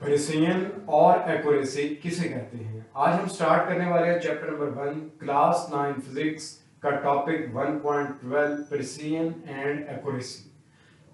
Precision और accuracy किसे कहते हैं। आज हम स्टार्ट करने वाले हैं चैप्टर नंबर 1 क्लास 9 फिजिक्स का topic 1.12 precision and accuracy.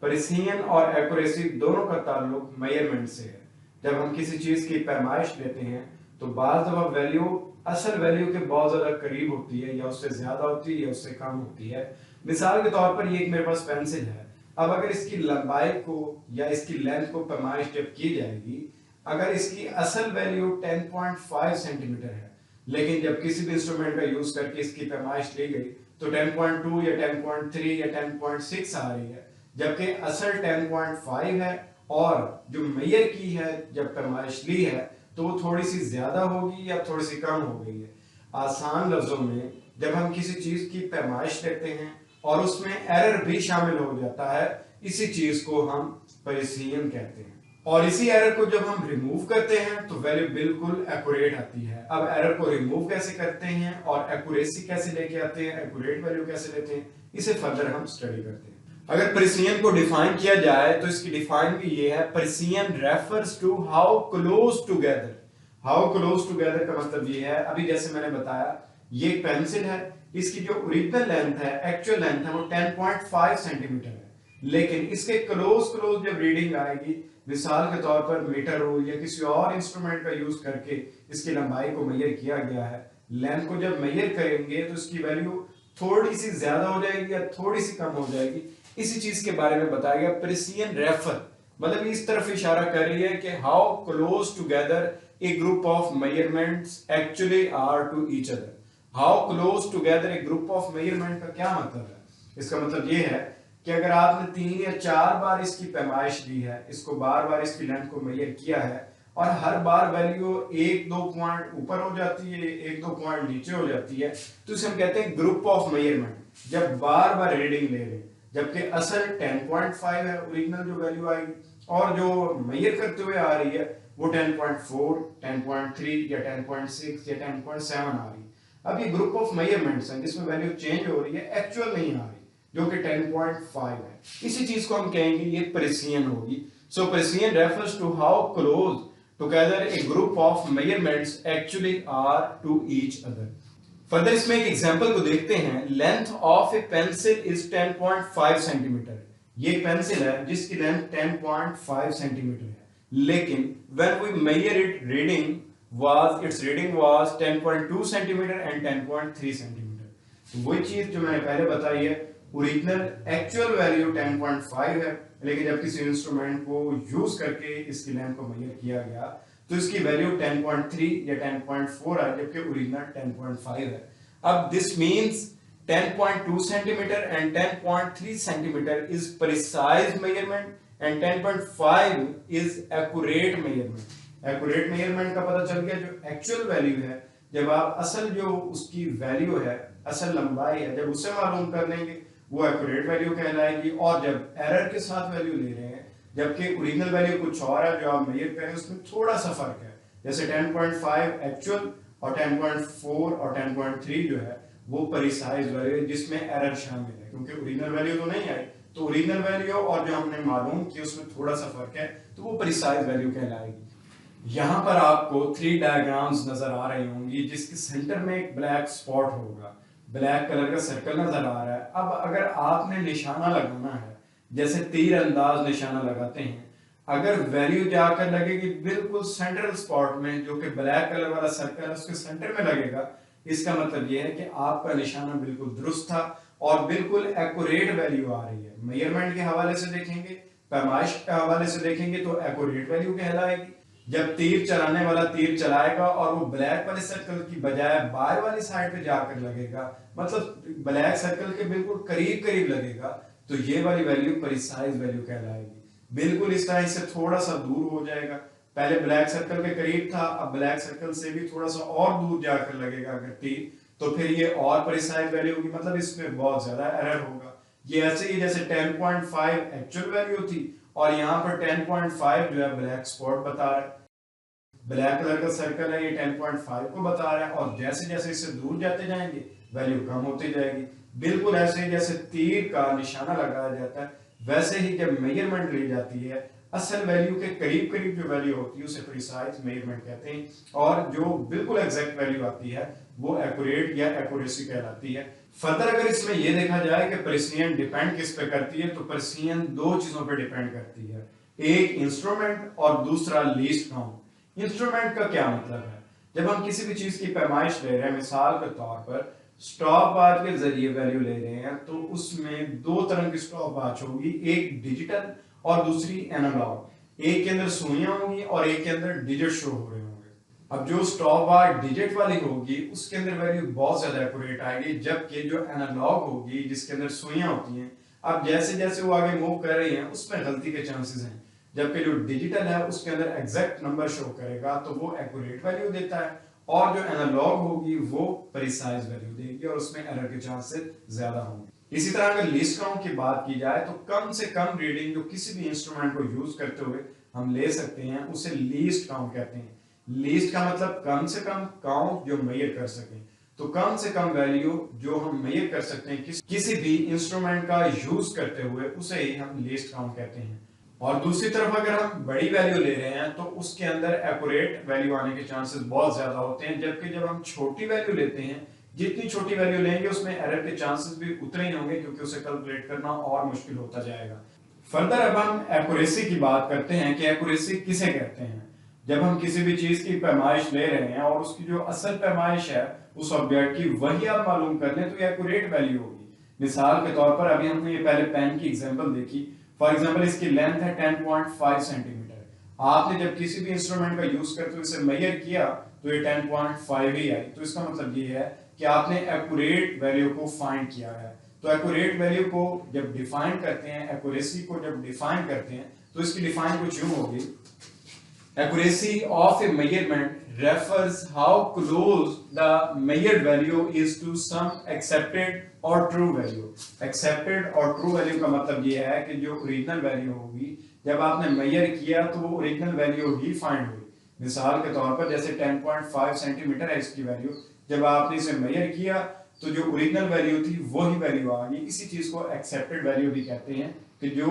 Precision और एक्यूरेसी दोनों का ताल्लुक मेजरमेंट से है। जब हम किसी चीज की पैमाइश लेते हैं तो बाज़ दफा वैल्यू असल वैल्यू के बहुत ज्यादा करीब होती है, या उससे ज्यादा होती है या उससे कम होती है। मिसाल के तौर पर ये मेरे पास पेंसिल है। अब अगर इसकी लंबाई को या इसकी लेंथ को पैमाइश जब की जाएगी, अगर इसकी असल वैल्यू 10.5 सेंटीमीटर है, लेकिन जब किसी भी इंस्ट्रूमेंट का यूज करके इसकी पैमाइश ली गई तो 10.2 या 10.3 या 10.6 आ रही है, जबकि असल 10.5 है। और जो मेजर की है जब पैमाइश ली है तो वो थोड़ी सी ज्यादा होगी या थोड़ी सी कम हो गई है। आसान लफ्जों में जब हम किसी चीज की पैमाइश लेते हैं और उसमें एरर भी शामिल हो जाता है, इसी चीज को हम प्रिसिजन कहते हैं। और इसी एरर को जब हम रिमूव करते हैं तो वैल्यू बिल्कुल एक्यूरेट आती है। अब एरर को रिमूव कैसे करते हैं और एक्यूरेसी कैसे लेके आते हैं, एक्यूरेट वैल्यू कैसे लेते हैं, इसे फर्दर हम स्टडी करते हैं। अगर प्रिसिजन को डिफाइन किया जाए तो इसकी डिफाइन भी ये है, precision refers to how close together. How close together का मतलब ये है, अभी जैसे मैंने बताया ये एक पेंसिल है, इसकी जो ओरिजिनल लेंथ है, एक्चुअल लेंथ है वो 10.5 सेंटीमीटर है, लेकिन इसके क्लोज जब रीडिंग आएगी, मिसाल के तौर पर मीटर रूल या किसी और इंस्ट्रूमेंट का यूज करके इसकी लंबाई को मेजर किया गया है, लेंथ को जब मेजर करेंगे तो इसकी वैल्यू थोड़ी सी ज्यादा हो जाएगी या थोड़ी सी कम हो जाएगी। इसी चीज के बारे में बताया गया। प्रिसिजन रेफर मतलब इस तरफ इशारा कर रही है कि how close together a group of measurements actually are to each other. How close together a group of measurement का क्या मतलब है? इसका मतलब ये है कि अगर आपने 3 या 4 बार इसकी पैमाइश ली है, इसको बार बार इसकी लेंथ को मेजर किया है और हर बार वैल्यू 1-2 पॉइंट ऊपर हो जाती है, 1-2 पॉइंट नीचे हो जाती है, तो इसे हम कहते हैं ग्रुप ऑफ मेजरमेंट। जब बार बार रीडिंग ले रहे हैं, जबकि असल 10.5 है ओरिजिनल जो वैल्यू आएगी, और जो मेजर करते हुए आ रही है वो 10.4, 10.3 या 10.6 या 10.7 आ रही है। अब ये ग्रुप ऑफ मेजरमेंट्स हैं जिसमें वैल्यू चेंज हो रही है, एक्चुअल नहीं आ रही, जो कि 10.5 है। इसी चीज को हम कहेंगे ये प्रिसिजन होगी। So precision refers to how close together a group of measurements actually are to each other. Further इसमें एक एग्जांपल को देखते हैं। Length of a pencil is 10.5 centimetre. ये पेंसिल है जिसकी लेंथ 10.5 सेंटीमीटर है, लेकिन when we measure it its reading was 10.2 centimetre and 10.3 centimetre. तो वही चीज जो मैंने पहले बताई है, ओरिजिनल एक्चुअल वैल्यू 10.5 है, लेकिन जब किसी इंस्ट्रूमेंट को यूज करके इसकी लेंथ को मेजर किया गया तो इसकी वैल्यू 10.3 या 10.4 है, जबकि ओरिजिनल 10.5 है। अब this means 10.2 centimetre and 10.3 centimetre is precise measurement and 10.5 is accurate measurement. Accurate measurement का पता चल गया, जो एक्चुअल वैल्यू है, जब आप असल जो उसकी वैल्यू है, असल लंबाई है, जब उसे मालूम कर लेंगे वो एक्यूरेट वैल्यू कहलाएगी। और जब एरर के साथ वैल्यू ले रहे हैं, जबकि ओरिजिनल वैल्यू कुछ और है, जो आप मेजर करें उसमें थोड़ा सा फर्क है, जैसे 10.5 एक्चुअल और 10.4 और 10.3 जो है वो प्रिसाइज वैल्यू है जिसमें एरर शामिल है, क्योंकि ओरिजिनल वैल्यू तो नहीं आई, तो ओरिजिनल वैल्यू और जो हमने मालूम किया उसमें थोड़ा सा फर्क है, तो वो प्रिसाइज वैल्यू कहलाएगी। यहां पर आपको 3 डायग्राम्स नजर आ रही होंगी, जिसके सेंटर में एक ब्लैक स्पॉट होगा, ब्लैक कलर का सर्कल नजर आ रहा है। अब अगर आपने निशाना लगाना है, जैसे तीर अंदाज निशाना लगाते हैं, अगर वैल्यू जाकर लगेगी बिल्कुल सेंट्रल स्पॉट में, जो कि ब्लैक कलर वाला सर्कल है उसके सेंटर में लगेगा, इसका मतलब यह है कि आपका निशाना बिल्कुल दुरुस्त था और बिल्कुल एक्यूरेट वैल्यू आ रही है। मेजरमेंट के हवाले से देखेंगे, पैमाइश के हवाले से देखेंगे तो एक्यूरेट वैल्यू कहलाएगी। जब तीर चलाने वाला तीर चलाएगा और वो ब्लैक वाले सर्कल की बजाय बाहर वाली साइड पे जाकर लगेगा, मतलब ब्लैक सर्कल के बिल्कुल करीब करीब लगेगा, तो ये वाली वैल्यू प्रिसाइज वैल्यू कहलाएगी। बिल्कुल इस तरह से थोड़ा सा दूर हो जाएगा, पहले ब्लैक सर्कल के करीब था, अब ब्लैक सर्कल से भी थोड़ा सा और दूर जाकर लगेगा अगर तीर, तो फिर ये और प्रिसाइज वैल्यू होगी, मतलब इसमें बहुत ज्यादा एरर होगा। ये ऐसे ही जैसे 10.5 एक्चुअल वैल्यू थी और यहाँ पर 10.5 जो है ब्लैक स्पॉट बता रहा है, ब्लैक कलर का सर्कल है, ये 10.5 को बता रहा है, और जैसे जैसे इससे दूर जाते जाएंगे वैल्यू कम होती जाएगी। बिल्कुल ऐसे जैसे तीर का निशाना लगाया जाता है, वैसे ही जब मेजरमेंट ली जाती है असल वैल्यू के करीब करीब जो वैल्यू होती है उसे प्रिसाइज मेजरमेंट कहते हैं, और जो बिल्कुल एग्जैक्ट वैल्यू आती है वो एक्यूरेट या एक्यूरेसी कहलाती है। फर्दर अगर इसमें यह देखा जाए कि प्रिसीजन डिपेंड किस पे करती है, तो प्रिसीजन दो चीजों पे डिपेंड करती है, एक इंस्ट्रूमेंट और दूसरा लीस्ट काउंट। इंस्ट्रूमेंट का क्या मतलब है? जब हम किसी भी चीज की पैमाइश ले रहे हैं, मिसाल के तौर पर स्टॉप वॉच के जरिए वैल्यू ले रहे हैं, तो उसमें दो तरह की स्टॉप वॉच होगी, एक डिजिटल और दूसरी एनालॉग। एक के अंदर सुइयां होंगी और एक के अंदर डिजिट शो हो रहे होंगे। अब जो स्टॉप वॉच डिजिट वाली होगी उसके अंदर वैल्यू बहुत ज्यादा एक्यूरेट आएगी, जबकि जो एनालॉग होगी जिसके अंदर सुइयां होती हैं, अब जैसे जैसे वो आगे मूव कर रही हैं उसमें गलती के चांसेस हैं, जबकि जो डिजिटल है उसके अंदर एग्जैक्ट नंबर शो करेगा तो वो एक्यूरेट वैल्यू देता है, और जो एनालॉग होगी वो प्रिसाइज वैल्यू देगी और उसमें एरर के चांसेस ज्यादा होंगे। इसी तरह अगर लीस्ट काउंट की बात की जाए तो कम से कम रीडिंग जो किसी भी इंस्ट्रूमेंट को यूज करते हुए हम ले सकते हैं उसे लीस्ट काउंट कहते हैं। लीस्ट का मतलब कम से कम काउंट जो मेजर कर सकें, तो कम से कम वैल्यू जो हम मेजर कर सकते हैं किसी भी इंस्ट्रूमेंट का यूज करते हुए उसे ही हम लीस्ट काउंट कहते हैं। और दूसरी तरफ अगर हम बड़ी वैल्यू ले रहे हैं तो उसके अंदर एक्यूरेट वैल्यू आने के चांसेस बहुत ज्यादा होते हैं, जबकि जब हम छोटी वैल्यू लेते हैं, जितनी छोटी वैल्यू लेंगे उसमें एरर के चांसेस भी उतने ही होंगे, क्योंकि उसे कैलकुलेट करना और मुश्किल होता जाएगा। फर्दर अब हम एक्यूरेसी की बात करते हैं कि एक्यूरेसी किसे कहते हैं। जब हम किसी भी चीज की पैमाइश ले रहे हैं और उसकी जो असल पैमाइश है उस ऑब्जेक्ट की वही आप मालूम कर लें तो ये एक्यूरेट वैल्यू होगी। मिसाल के तौर पर अभी हमने ये पहले पेन की एग्जांपल देखी, फॉर एग्जांपल इसकी लेंथ है 10.5 सेंटीमीटर। आपने जब किसी भी इंस्ट्रूमेंट का यूज करते हुए इसे मेजर किया तो ये 10.5 ही आई, तो इसका मतलब ये है कि आपने एक्यूरेट वैल्यू को फाइंड किया है। तो एक्यूरेट वैल्यू को जब डिफाइन करते हैं, एक्यूरेसी को जब डिफाइन करते हैं, तो इसकी डिफाइन कुछ यूं होगी, accuracy of a measurement refers how close the measured value is to some accepted or true value। accepted और true value का मतलब ये है कि जो ओरिजिनल वैल्यू होगी जब आपने मेजर किया तो वो ओरिजिनल वैल्यू ही फाइंड हुई। मिसाल के तौर पर जैसे 10.5 सेंटीमीटर है इसकी वैल्यू, जब आपने इसे मेजर किया तो जो ओरिजिनल वैल्यू थी वो ही वैल्यू आ गई। इसी चीज को एक्सेप्टेड वैल्यू भी कहते हैं कि जो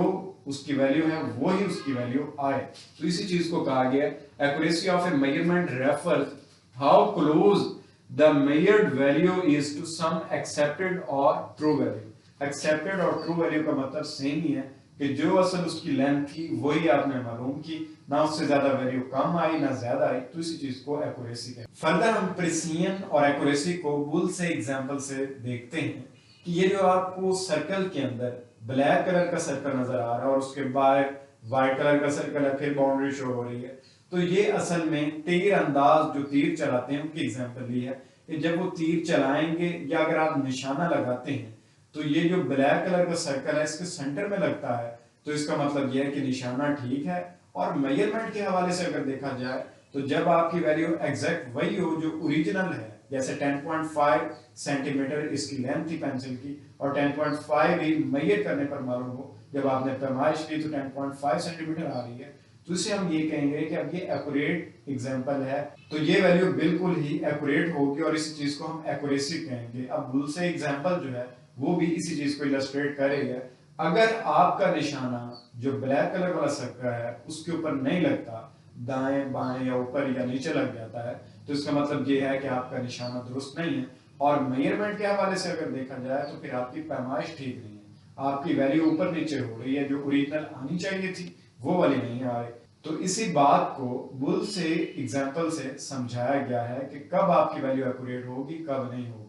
उसकी वैल्यू है वो ही उसकी वैल्यू आए। तो इसी चीज को कहा गया accuracy of a measurement refers how close the measured value is to some accepted और ट्रू वैल्यू। एक्सेप्टेड और ट्रू वैल्यू का मतलब सेम ही है कि जो असल उसकी लेंथ थी वही आपने मालूम की, ना उससे ज्यादा वैल्यू कम आई ना ज्यादा आई, तो इसी चीज को एक्यूरेसी कहते हैं। फर्दर हम प्रिसीजन और एक्यूरेसी को बुल से एग्जांपल से देखते हैं कि ये जो आपको सर्कल के अंदर ब्लैक कलर का सर्कल नजर आ रहा है और उसके बाहर व्हाइट कलर का सर्कल है, फिर बाउंड्री शो हो रही है, तो ये असल में तीर अंदाज जो तीर चलाते हैं उनकी एग्जांपल ये है कि जब वो तीर चलाएंगे या अगर आप निशाना लगाते हैं तो ये जो ब्लैक कलर का सर्कल है इसके सेंटर में लगता है, तो इसका मतलब यह है कि निशाना ठीक है। और मेजरमेंट के हवाले से अगर देखा जाए तो जब आपकी वैल्यू एग्जैक्ट वही हो जो ओरिजिनल है, जैसे 10.5 सेंटीमीटर इसकी लेंथ थी पेंसिल की और 10.5 ही मेजर करने पर मालूम हो, जब आपने पैमाइश की तो 10.5 सेंटीमीटर आ रही है, तो इसे हम ये कहेंगे कि अब ये एक्यूरेट एग्जांपल है, तो ये वैल्यू बिल्कुल ही एक्यूरेट होगी और इसी चीज को हम एक्यूरेसी कहेंगे। अब बुल से एग्जांपल जो है वो भी इसी चीज को इलस्ट्रेट करेगा। अगर आपका निशाना जो ब्लैक कलर वाला सर्कल है उसके ऊपर नहीं लगता, दाएं बाएं या ऊपर या नीचे लग जाता है, तो इसका मतलब ये है कि आपका निशाना दुरुस्त नहीं है। और मेजरमेंट के हवाले से अगर देखा जाए तो फिर आपकी पैमाइश ठीक नहीं है, आपकी वैल्यू ऊपर नीचे हो रही है, जो ओरिजिनल आनी चाहिए थी वो वाली नहीं आ रही। तो इसी बात को बुल से एग्जांपल से समझाया गया है कि कब आपकी वैल्यू एक्यूरेट होगी कब नहीं होगी।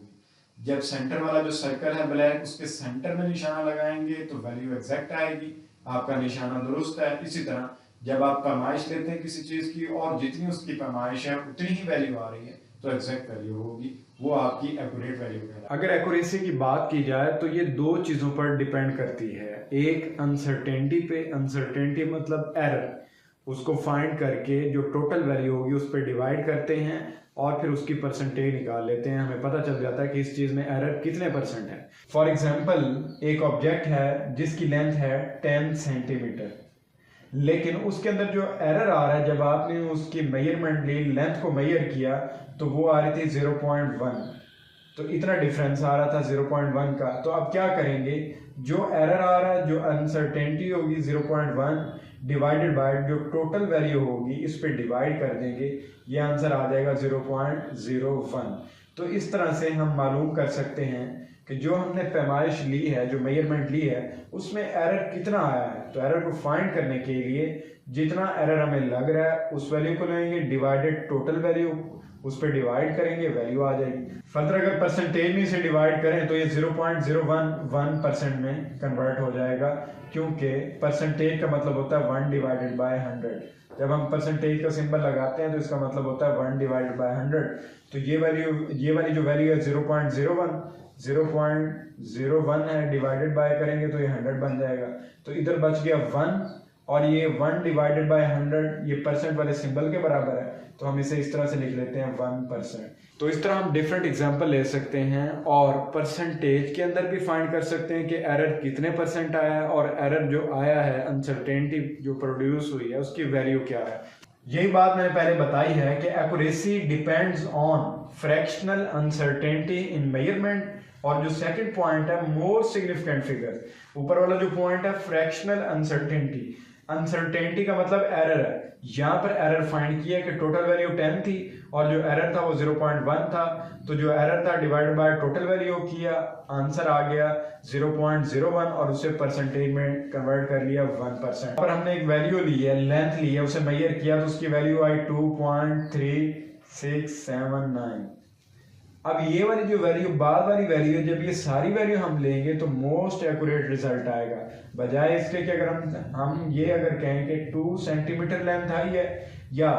जब सेंटर वाला जो सर्कल है ब्लैक उसके सेंटर में निशाना लगाएंगे तो वैल्यू एग्जैक्ट आएगी, आपका निशाना दुरुस्त है। इसी तरह जब आप पैमाइश लेते हैं किसी चीज की और जितनी उसकी पैमाइश है उतनी ही वैल्यू आ रही है तो एग्जैक्ट वैल्यू होगी, वो आपकी एक्यूरेट वैल्यू है। अगर एक्यूरेसी की बात की जाए तो ये दो चीजों पर डिपेंड करती है, एक अनसर्टेनिटी पे, अनसर्टेनिटी मतलब एरर, उसको फाइंड करके जो टोटल वैल्यू होगी उस पर डिवाइड करते हैं और फिर उसकी परसेंटेज निकाल लेते हैं, हमें पता चल जाता है कि इस चीज में एरर कितने परसेंट है। फॉर एग्जांपल एक ऑब्जेक्ट है जिसकी लेंथ है 10 सेंटीमीटर, लेकिन उसके अंदर जो एरर आ रहा है जब आपने उसकी मेजरमेंट ली, लेंथ को मेजर किया तो वो आ रही थी 0.1, तो इतना डिफरेंस आ रहा था 0.1 का। तो अब क्या करेंगे, जो एरर आ रहा है, जो अनसर्टेनिटी होगी 0.1 डिवाइडेड बाय जो टोटल वैल्यू होगी इस पे डिवाइड कर देंगे, ये आंसर आ जाएगा 0.01। तो इस तरह से हम मालूम कर सकते हैं कि जो हमने पैमाइश ली है, जो मेजरमेंट ली है, उसमें एरर कितना आया है। तो एरर को फाइंड करने के लिए जितना एरर हमें लग रहा है उस वैल्यू को लेंगे, डिवाइडेड टोटल वैल्यू, उस पर डिवाइड करेंगे, वैल्यू आ जाएगी। फर्दर अगर परसेंटेज में से डिवाइड करें तो ये 0.011% में कन्वर्ट हो जाएगा, क्योंकि परसेंटेज का मतलब होता है 1 डिवाइडेड बाय 100। जब हम परसेंटेज का सिंबल लगाते हैं तो इसका मतलब होता है 1 डिवाइडेड बाय 100। तो ये वाली जो वैल्यू है 0.01 है, डिवाइडेड बाय करेंगे तो ये 100 बन जाएगा। तो इधर बच गया 1 और ये 1 डिवाइडेड बाय 100 ये परसेंट वाले सिंबल के बराबर है, तो हम इसे इस तरह से लिख लेते हैं 1%। तो इस तरह हम डिफरेंट एग्जांपल ले सकते हैं और परसेंटेज के अंदर भी फाइंड कर सकते हैं कि एरर कितने परसेंट आया है और एरर जो आया है, अनसर्टेनिटी जो प्रोड्यूस हुई है, उसकी वैल्यू क्या है। यही बात मैंने पहले बताई है कि accuracy depends on fractional uncertainty in measurement, और जो सेकंड पॉइंट है मोर सिग्निफिकेंट फिगर। ऊपर वाला जो पॉइंट है फ्रैक्शनल अनसर्टेनिटी, अनसर्टेनिटी का मतलब एरर है। यहाँ पर एरर फाइंड किया कि टोटल वैल्यू 10 थी और जो एरर था वो 0.1 था, तो जो एरर था डिवाइड बाय टोटल वैल्यू किया, आंसर आ गया 0.01 और उसे परसेंटेज में कन्वर्ट कर लिया 1%। पर हमने एक वैल्यू ली है, लेंथ ली है, उसे मेजर किया तो उसकी वैल्यू आई 2.3679। अब ये वाली जो वैल्यू बाद वाली वैल्यू है, जब ये सारी वैल्यू हम लेंगे तो मोस्ट एक्यूरेट रिजल्ट आएगा। बजाय इसके कि अगर हम ये अगर कहें कि 2 सेंटीमीटर लेंथ आई है या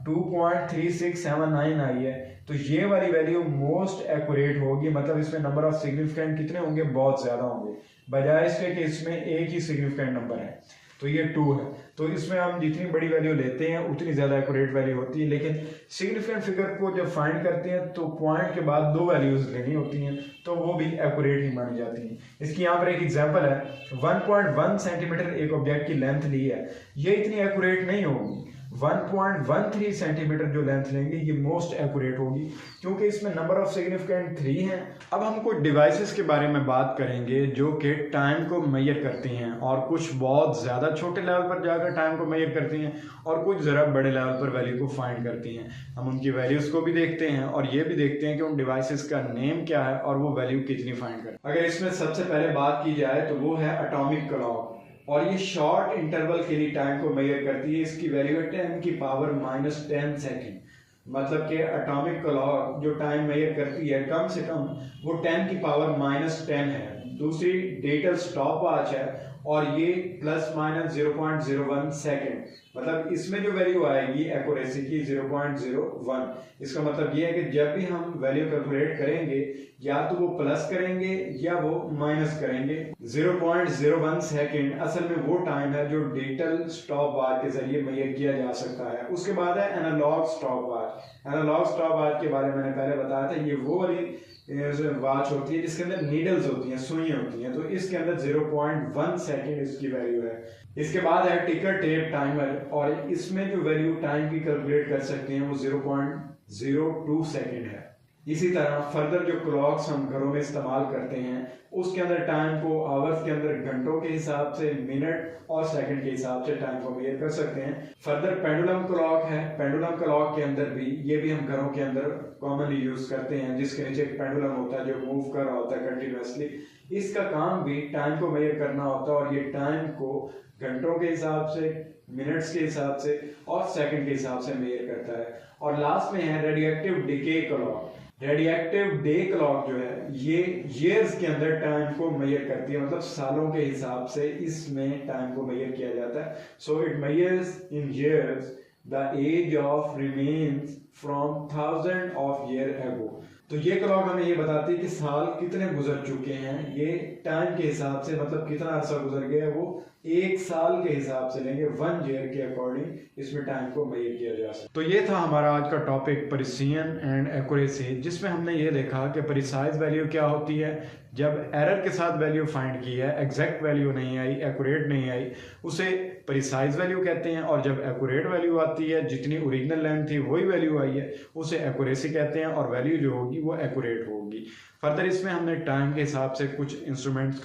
2.3679 आई है, तो ये वाली वैल्यू मोस्ट एक्यूरेट होगी। मतलब इसमें नंबर ऑफ सिग्निफिकेंट कितने होंगे, बहुत ज्यादा होंगे, बजाय इसके कि इसमें एक ही सिग्निफिकेंट नंबर है, तो ये 2 है। तो इसमें हम जितनी बड़ी वैल्यू लेते हैं उतनी ज्यादा एक्यूरेट वैल्यू होती है। लेकिन सिग्निफिकेंट फिगर को जब फाइंड करते हैं तो पॉइंट के बाद 2 वैल्यूज लेनी होती हैं, तो वो भी एक्यूरेट ही मानी जाती हैं। इसकी यहाँ पर एक एग्जांपल है, 1.1 सेंटीमीटर एक ऑब्जेक्ट की लेंथ ली है, ये इतनी एक्यूरेट नहीं होगी। 1.13 सेंटीमीटर जो लेंथ लेंगे ये मोस्ट एक्यूरेट होगी, क्योंकि इसमें नंबर ऑफ सिग्निफिकेंट 3 हैं। अब हम कुछ डिवाइसेस के बारे में बात करेंगे जो कि टाइम को मेजर करती हैं, और कुछ बहुत ज़्यादा छोटे लेवल पर जाकर टाइम को मेजर करती हैं और कुछ ज़रा बड़े लेवल पर वैल्यू को फाइंड करती हैं। हम उनकी वैल्यूज़ को भी देखते हैं और ये भी देखते हैं कि उन डिवाइसेस का नेम क्या है और वो वैल्यू कितनी फाइंड करते हैं। अगर इसमें सबसे पहले बात की जाए तो वो है एटॉमिक क्लॉक, और ये शॉर्ट इंटरवल के लिए टाइम को मेजर करती है। इसकी वैल्यू है 10⁻⁻10 सेकेंड। मतलब कि एटॉमिक क्लॉक जो टाइम मेजर करती है कम से कम वो 10⁻⁻10 है। दूसरी डिजिटल स्टॉप वॉच है और ये ±0.01 सेकेंड। मतलब इसमें जो वैल्यू आएगी एक्यूरेसी की 0.01। इसका मतलब ये है कि जब भी हम वैल्यू कैलकुलेट करेंगे या तो वो प्लस करेंगे या वो माइनस करेंगे। 0.01 सेकेंड असल में वो टाइम है जो डिजिटल स्टॉप वॉच के जरिए मेजर किया जा सकता है। उसके बाद है analogue stopwatch. Analogue stopwatch के बारे में मैंने पहले बताया था, ये वो वाली वॉच होती है जिसके अंदर नीडल्स होती हैं, सुई होती हैं, तो इसके अंदर 0.1 सेकेंड इसकी वैल्यू है। इसके बाद है टिकर टेप टाइमर, और इसमें जो वैल्यू टाइम की कैलकुलेट कर सकते हैं वो 0.02 सेकेंड है। इसी तरह फर्दर जो क्लॉक्स हम घरों में इस्तेमाल करते हैं उसके अंदर टाइम को आवर्स के अंदर घंटों के हिसाब से, मिनट और सेकंड के हिसाब से टाइम को मेजर कर सकते हैं। फर्दर पेंडुलम क्लॉक है। पेंडुलम क्लॉक के अंदर भी ये भी हम घरों के अंदर कॉमनली यूज करते हैं, जिसके नीचे एक पेंडुलम होता है जो मूव कर रहा होता है कंटिन्यूअसली। इसका काम भी टाइम को मेजर करना होता है और ये टाइम को घंटों के हिसाब से, मिनट्स के हिसाब से और सेकंड के हिसाब से मेजर करता है। और लास्ट में है radioactive decay clock. Radioactive day clock जो है ये ईयर्स के अंदर टाइम को मेजर करती है, मतलब सालों के हिसाब से इसमें टाइम को मेजर किया जाता है। So it measures in years the age of remains from 1000 of year ago. तो ये क्लॉक हमें ये बताती है कि साल कितने गुजर चुके हैं। ये टाइम के हिसाब से, मतलब कितना अरसा गुजर गया है, वो एक साल के हिसाब से लेंगे, 1 ईयर के अकॉर्डिंग इसमें टाइम को मेजर किया जा सकता है। तो ये था हमारा आज का टॉपिक प्रिसिजन एंड एक्यूरेसी, जिसमें हमने ये देखा कि प्रिसाइज वैल्यू क्या होती है। जब एरर के साथ वैल्यू फाइंड की है, एग्जैक्ट वैल्यू नहीं आई, एक्यूरेट नहीं आई, उसे प्रिसाइज वैल्यू कहते हैं, और जब एक्यूरेट वैल्यू आती है, जितनी ओरिजिनल लेंथ थी वही वैल्यू आई है, उसे एक्यूरेसी कहते हैं, और वैल्यू जो होगी वो एक्यूरेट होगी। फर्दर इसमें हमने टाइम के हिसाब से कुछ इंस्ट्रूमेंट्स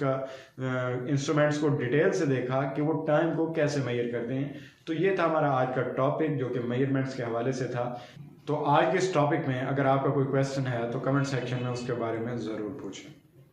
को डिटेल से देखा कि वो टाइम को कैसे मेजर करते हैं। तो ये था हमारा आज का टॉपिक जो कि मेजरमेंट्स के हवाले से था। तो आज के इस टॉपिक में अगर आपका कोई क्वेश्चन है तो कमेंट सेक्शन में उसके बारे में ज़रूर पूछें।